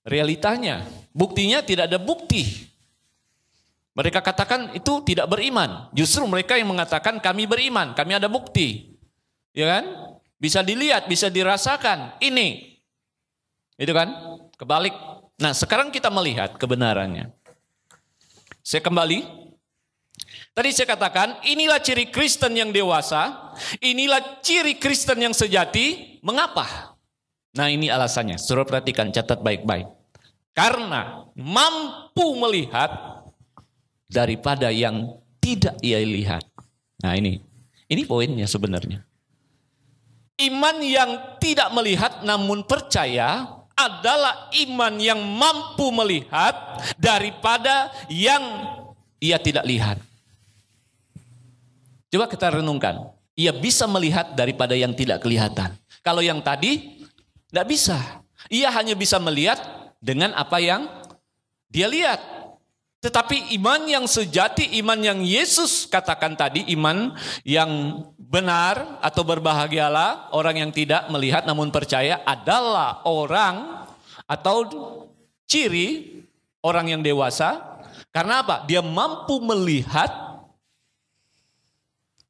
realitanya. Buktinya tidak ada bukti. Mereka katakan itu tidak beriman. Justru mereka yang mengatakan kami beriman, kami ada bukti. Ya kan? Bisa dilihat, bisa dirasakan. Ini. Itu kan? Kebalik. Nah, sekarang kita melihat kebenarannya. Saya kembali. Tadi saya katakan, inilah ciri Kristen yang dewasa. Inilah ciri Kristen yang sejati. Mengapa? Nah, ini alasannya. Suruh perhatikan, catat baik-baik. Karena mampu melihat daripada yang tidak ia lihat. Nah, ini poinnya sebenarnya. Iman yang tidak melihat namun percaya adalah iman yang mampu melihat daripada yang ia tidak lihat. Coba kita renungkan. Ia bisa melihat daripada yang tidak kelihatan. Kalau yang tadi tidak bisa. Ia hanya bisa melihat dengan apa yang dia lihat. Tetapi iman yang sejati, iman yang Yesus katakan tadi, iman yang benar atau berbahagialah orang yang tidak melihat namun percaya adalah orang atau ciri orang yang dewasa. Karena apa? Dia mampu melihat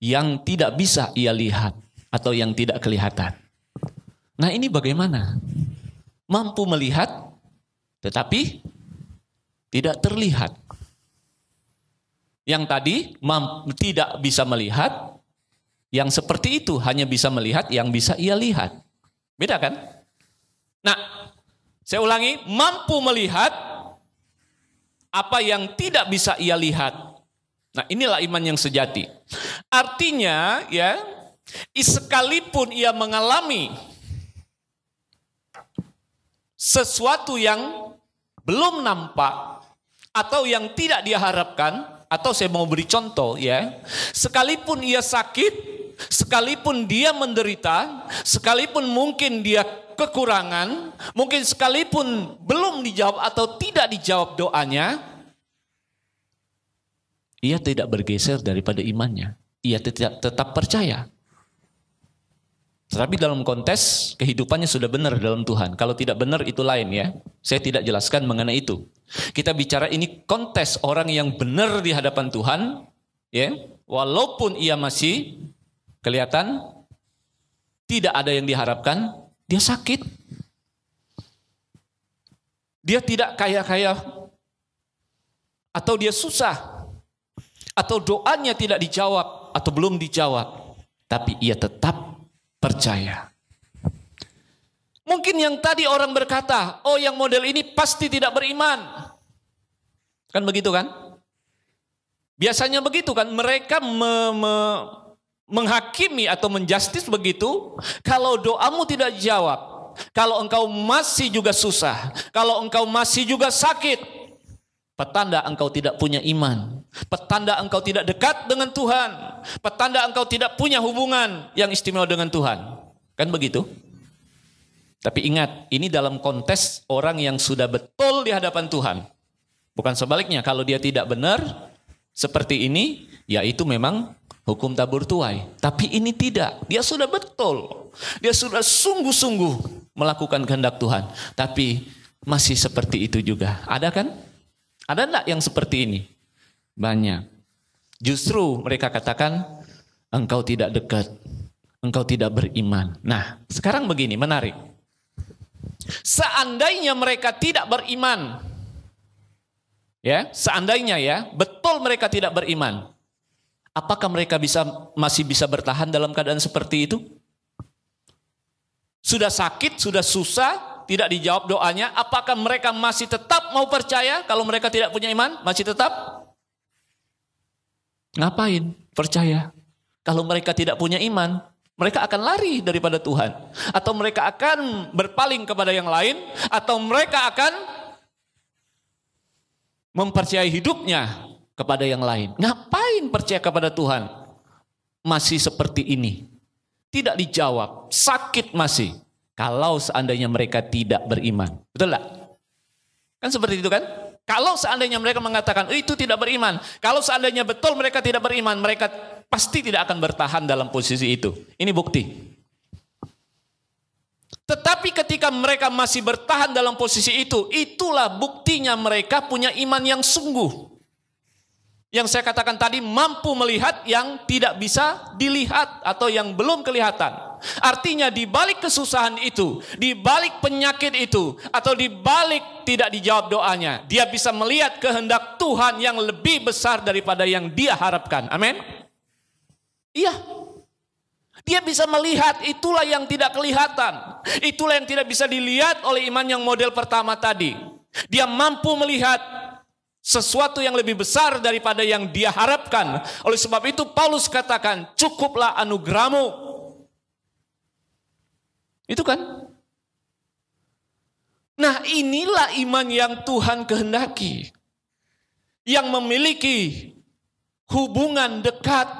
yang tidak bisa ia lihat atau yang tidak kelihatan. Nah, ini bagaimana? Mampu melihat tetapi tidak terlihat. Yang tadi tidak bisa melihat, yang seperti itu hanya bisa melihat yang bisa ia lihat. Beda kan? Nah, saya ulangi, mampu melihat apa yang tidak bisa ia lihat. Nah, inilah iman yang sejati. Artinya ya, sekalipun ia mengalami sesuatu yang belum nampak atau yang tidak dia harapkan, atau saya mau beri contoh ya, sekalipun ia sakit, sekalipun dia menderita, sekalipun mungkin dia kekurangan, mungkin sekalipun belum dijawab atau tidak dijawab doanya, ia tidak bergeser daripada imannya. Ia tetap percaya. Tetapi dalam konteks kehidupannya sudah benar dalam Tuhan. Kalau tidak benar itu lain ya. Saya tidak jelaskan mengenai itu. Kita bicara ini konteks orang yang benar di hadapan Tuhan. Ya, walaupun ia masih kelihatan tidak ada yang diharapkan, dia sakit. Dia tidak kaya-kaya. Atau dia susah. Atau doanya tidak dijawab atau belum dijawab, tapi ia tetap percaya. Mungkin yang tadi orang berkata, oh yang model ini pasti tidak beriman. Kan begitu kan? Biasanya begitu kan, mereka menghakimi atau menjustis begitu, kalau doamu tidak dijawab, kalau engkau masih juga susah, kalau engkau masih juga sakit, petanda engkau tidak punya iman. Petanda engkau tidak dekat dengan Tuhan. Petanda engkau tidak punya hubungan yang istimewa dengan Tuhan. Kan begitu? Tapi ingat, ini dalam konteks orang yang sudah betul di hadapan Tuhan. Bukan sebaliknya, kalau dia tidak benar seperti ini, ya itu memang hukum tabur tuai. Tapi ini tidak, dia sudah betul. Dia sudah sungguh-sungguh melakukan kehendak Tuhan. Tapi masih seperti itu juga. Ada kan? Ada enggak yang seperti ini? Banyak. Justru mereka katakan, engkau tidak dekat, engkau tidak beriman. Nah, sekarang begini, menarik. Seandainya mereka tidak beriman, ya, seandainya ya, betul mereka tidak beriman, apakah mereka masih bisa bertahan dalam keadaan seperti itu? Sudah sakit, sudah susah, tidak dijawab doanya, apakah mereka masih tetap mau percaya kalau mereka tidak punya iman? Masih tetap? Ngapain percaya? Kalau mereka tidak punya iman, mereka akan lari daripada Tuhan. Atau mereka akan berpaling kepada yang lain, atau mereka akan mempercayai hidupnya kepada yang lain. Ngapain percaya kepada Tuhan? Masih seperti ini. Tidak dijawab, sakit masih. Kalau seandainya mereka tidak beriman. Betul tak? Kan seperti itu kan? Kalau seandainya mereka mengatakan itu tidak beriman. Kalau seandainya betul mereka tidak beriman, mereka pasti tidak akan bertahan dalam posisi itu. Ini bukti. Tetapi ketika mereka masih bertahan dalam posisi itu, itulah buktinya mereka punya iman yang sungguh. Yang saya katakan tadi, mampu melihat yang tidak bisa dilihat atau yang belum kelihatan. Artinya di balik kesusahan itu, di balik penyakit itu, atau di balik tidak dijawab doanya, dia bisa melihat kehendak Tuhan yang lebih besar daripada yang dia harapkan. Amin? Iya. Dia bisa melihat, itulah yang tidak kelihatan. Itulah yang tidak bisa dilihat oleh iman yang model pertama tadi. Dia mampu melihat sesuatu yang lebih besar daripada yang dia harapkan. Oleh sebab itu Paulus katakan, cukuplah anugerahmu. Itu kan? Nah, inilah iman yang Tuhan kehendaki. Yang memiliki hubungan dekat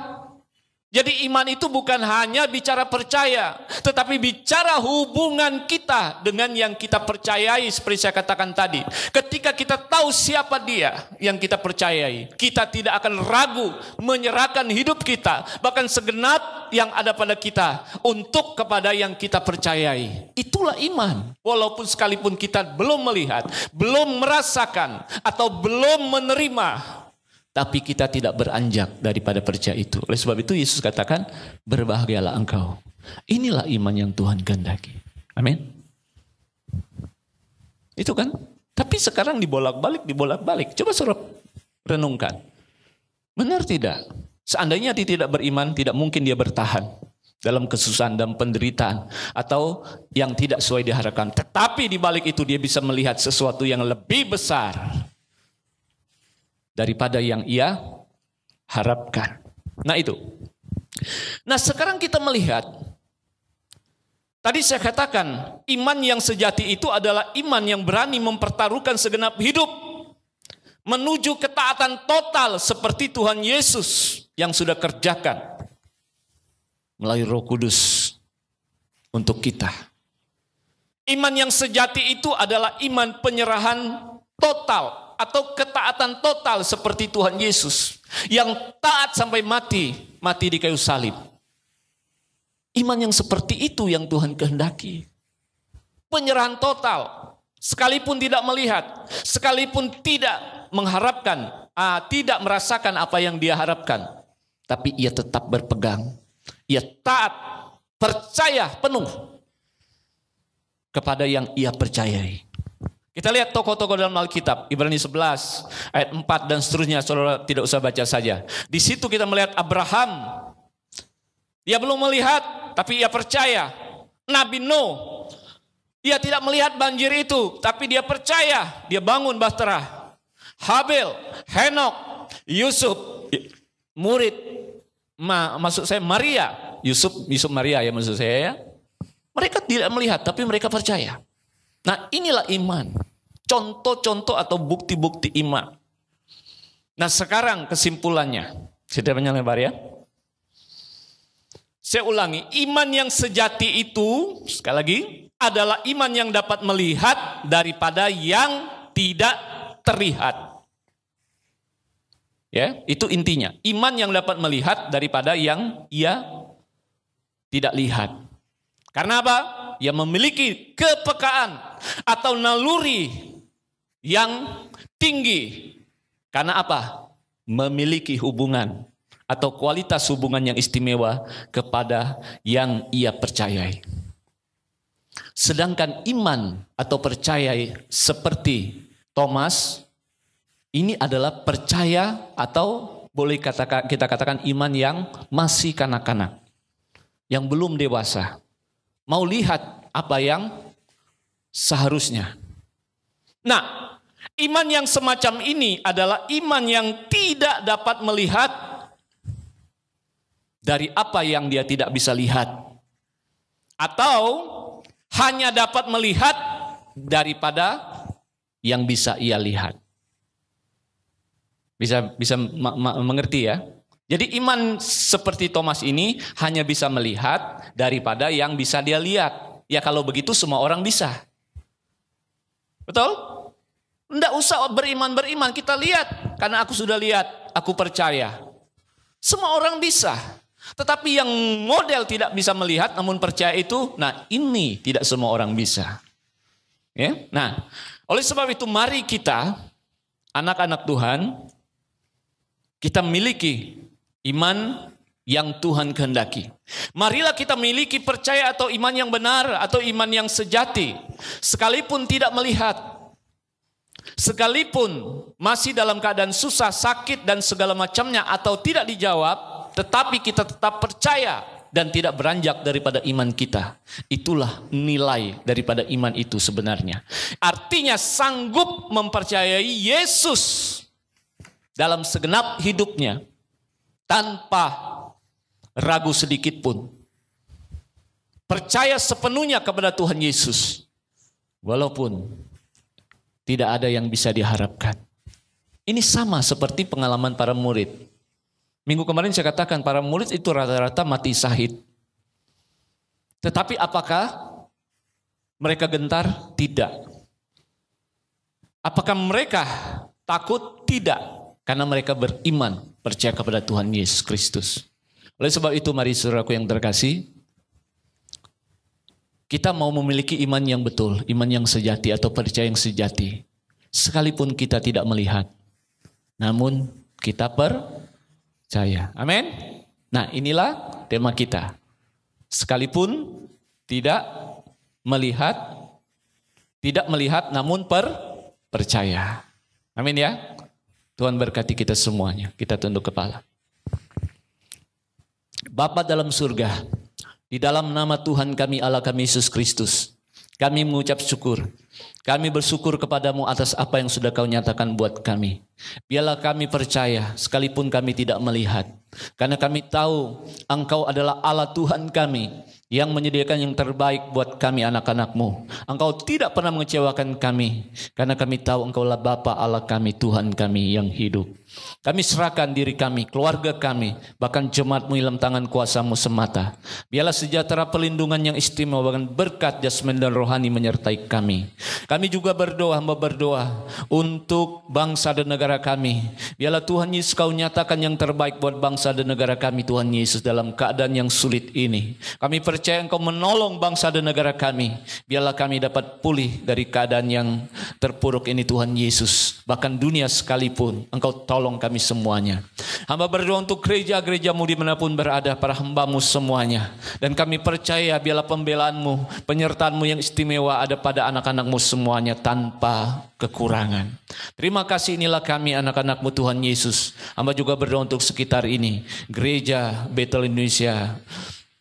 Jadi iman itu bukan hanya bicara percaya, tetapi bicara hubungan kita dengan yang kita percayai. Seperti saya katakan tadi, ketika kita tahu siapa dia yang kita percayai, kita tidak akan ragu menyerahkan hidup kita, bahkan segenap yang ada pada kita, untuk kepada yang kita percayai. Itulah iman. Walaupun sekalipun kita belum melihat, belum merasakan, atau belum menerima, tapi kita tidak beranjak daripada percaya itu. Oleh sebab itu Yesus katakan, berbahagialah engkau. Inilah iman yang Tuhan kehendaki. Amin. Itu kan. Tapi sekarang dibolak-balik. Coba suruh renungkan. Benar tidak? Seandainya dia tidak beriman, tidak mungkin dia bertahan dalam kesusahan dan penderitaan, atau yang tidak sesuai diharapkan. Tetapi di balik itu dia bisa melihat sesuatu yang lebih besar daripada yang ia harapkan. Nah itu. Nah sekarang kita melihat, tadi saya katakan, iman yang sejati itu adalah iman yang berani mempertaruhkan segenap hidup, menuju ketaatan total seperti Tuhan Yesus yang sudah kerjakan melalui Roh Kudus untuk kita. Iman yang sejati itu adalah iman penyerahan total, atau ketaatan total seperti Tuhan Yesus yang taat sampai mati di kayu salib. Iman yang seperti itu yang Tuhan kehendaki. Penyerahan total, sekalipun tidak melihat, sekalipun tidak mengharapkan, tidak merasakan apa yang dia harapkan, tapi ia tetap berpegang, ia taat, percaya penuh kepada yang ia percayai. Kita lihat tokoh-tokoh dalam Alkitab, Ibrani 11 ayat 4 dan seterusnya, saudara tidak usah baca saja. Di situ kita melihat Abraham, dia belum melihat tapi ia percaya. Nabi Nuh, dia tidak melihat banjir itu tapi dia percaya, dia bangun bahtera. Habel, Henok, Yusuf, murid, maksud saya Maria, Yusuf Maria ya maksud saya ya. Mereka tidak melihat tapi mereka percaya. Nah inilah iman, contoh-contoh atau bukti-bukti iman. Nah sekarang kesimpulannya, sudah banyak lebar ya. Saya ulangi, iman yang sejati itu, sekali lagi, adalah iman yang dapat melihat daripada yang tidak terlihat. Ya, itu intinya. Iman yang dapat melihat daripada yang ia tidak lihat. Karena apa? Ia memiliki kepekaan atau naluri yang tinggi. Karena apa? Memiliki hubungan atau kualitas hubungan yang istimewa kepada yang ia percayai. Sedangkan iman atau percayai seperti Thomas, ini adalah percaya atau boleh kita katakan iman yang masih kanak-kanak, yang belum dewasa. Mau lihat apa yang seharusnya. Nah, iman yang semacam ini adalah iman yang tidak dapat melihat dari apa yang dia tidak bisa lihat. Atau hanya dapat melihat daripada yang bisa ia lihat. Bisa mengerti ya? Jadi iman seperti Thomas ini hanya bisa melihat daripada yang bisa dia lihat. Ya kalau begitu semua orang bisa. Betul? Enggak usah beriman, kita lihat. Karena aku sudah lihat, aku percaya. Semua orang bisa. Tetapi yang model tidak bisa melihat namun percaya itu, nah ini tidak semua orang bisa. Ya? Nah, oleh sebab itu mari kita, anak-anak Tuhan, kita miliki iman yang Tuhan kehendaki. Marilah kita miliki percaya atau iman yang benar atau iman yang sejati. Sekalipun tidak melihat, sekalipun masih dalam keadaan susah, sakit dan segala macamnya atau tidak dijawab, tetapi kita tetap percaya dan tidak beranjak daripada iman kita. Itulah nilai daripada iman itu sebenarnya. Artinya sanggup mempercayai Yesus dalam segenap hidupnya tanpa ragu sedikit pun. Percaya sepenuhnya kepada Tuhan Yesus. Walaupun tidak ada yang bisa diharapkan. Ini sama seperti pengalaman para murid. Minggu kemarin saya katakan para murid itu rata-rata mati syahid. Tetapi apakah mereka gentar? Tidak. Apakah mereka takut? Tidak. Karena mereka beriman, percaya kepada Tuhan Yesus Kristus. Oleh sebab itu mari saudaraku yang terkasih, kita mau memiliki iman yang betul, iman yang sejati atau percaya yang sejati. Sekalipun kita tidak melihat, namun kita percaya. Amin. Nah, inilah tema kita. Sekalipun tidak melihat namun percaya. Amin ya. Tuhan berkati kita semuanya. Kita tunduk kepala. Bapa dalam surga, di dalam nama Tuhan kami Allah kami Yesus Kristus, kami mengucap syukur. Kami bersyukur kepadamu atas apa yang sudah kau nyatakan buat kami. Biarlah kami percaya sekalipun kami tidak melihat. Karena kami tahu Engkau adalah Allah Tuhan kami yang menyediakan yang terbaik buat kami anak-anak-Mu. Engkau tidak pernah mengecewakan kami. Karena kami tahu Engkaulah Bapa Allah kami, Tuhan kami yang hidup. Kami serahkan diri kami, keluarga kami, bahkan jemaat-Mu dalam tangan kuasa-Mu semata. Biarlah sejahtera perlindungan yang istimewa, bahkan berkat jasmani dan rohani menyertai kami. Kami juga hamba berdoa untuk bangsa dan negara kami. Biarlah Tuhan Yesus Kau nyatakan yang terbaik buat bangsa dan negara kami, Tuhan Yesus, dalam keadaan yang sulit ini. Kami percaya Engkau menolong bangsa dan negara kami. Biarlah kami dapat pulih dari keadaan yang terpuruk ini, Tuhan Yesus. Bahkan dunia sekalipun, Engkau tolong kami semuanya. Hamba berdoa untuk gereja-gereja-Mu dimanapun berada, para hamba-Mu semuanya. Dan kami percaya biarlah pembelaan-Mu, penyertaan-Mu yang istimewa ada pada anak-anak-Mu semuanya tanpa kekurangan. Terima kasih, inilah kami anak-anak-Mu Tuhan Yesus. Hamba juga berdoa untuk sekitar ini, Gereja Betel Indonesia,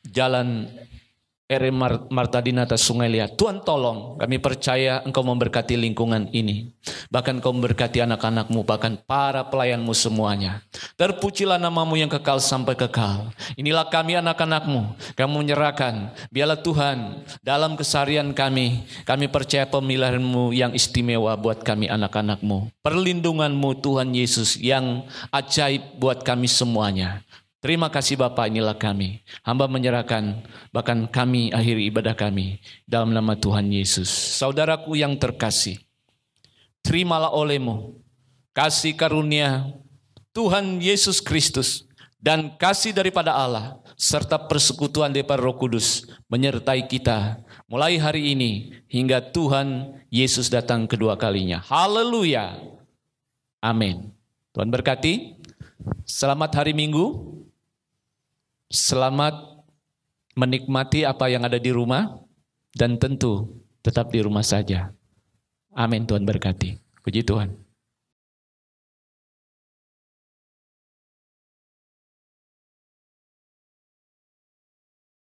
Jalan RM Marta Dinata Sungai Liat. Tuhan tolong, kami percaya Engkau memberkati lingkungan ini. Bahkan Engkau memberkati anak-anak-Mu, bahkan para pelayan-Mu semuanya. Terpujilah nama-Mu yang kekal sampai kekal. Inilah kami anak-anak-Mu, kami menyerahkan. Biarlah Tuhan, dalam keseharian kami percaya pemilihan-Mu yang istimewa buat kami anak-anak-Mu. Perlindungan-Mu Tuhan Yesus yang ajaib buat kami semuanya. Terima kasih Bapa, inilah kami. Hamba menyerahkan, bahkan kami akhiri ibadah kami dalam nama Tuhan Yesus. Saudaraku yang terkasih, terimalah oleh-Mu kasih karunia Tuhan Yesus Kristus dan kasih daripada Allah serta persekutuan daripada Roh Kudus menyertai kita mulai hari ini hingga Tuhan Yesus datang kedua kalinya. Haleluya. Amin. Tuhan berkati. Selamat hari Minggu. Selamat menikmati apa yang ada di rumah dan tentu tetap di rumah saja. Amin. Tuhan berkati. Puji Tuhan.